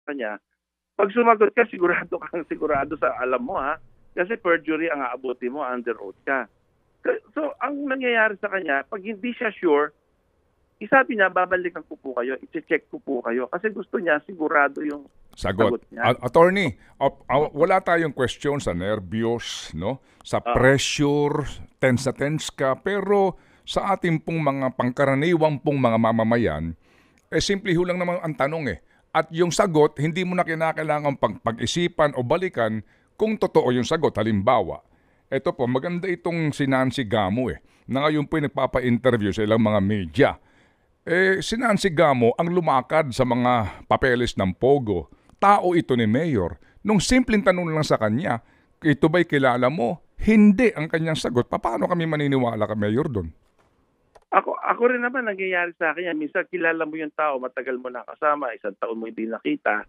kanya, pag sumagot ka, sigurado kang sigurado sa alam mo ha, kasi perjury ang aabuti mo, under oath ka. So, ang nangyayari sa kanya, pag hindi siya sure, isabi niya, babalikan ko po kayo, i-check ko po kayo, kasi gusto niya sigurado yung sagot niya. Attorney, wala tayong question sa nervyos, no? Sa pressure, tense na tense ka, pero sa ating pong mga pangkaraniwang pong mga mamamayan, simple ho lang naman ang tanong eh. At yung sagot, hindi mo na kinakailangan pag-isipan o balikan kung totoo yung sagot. Halimbawa, ito po, maganda itong si Nancy Gamo na ngayon po nagpapa-interview sa ilang mga media. Si Nancy Gamo ang lumakad sa mga papeles ng Pogo. Tao ito ni Mayor. Nung simpleng tanong lang sa kanya, ito ba'y kilala mo? Hindi ang kanyang sagot. Paano kami maniniwala ka, Mayor, doon? Ako rin naman nangyayari sa akin yan. Minsan kilala mo yung tao, matagal mo nakasama, isang taon mo hindi nakita.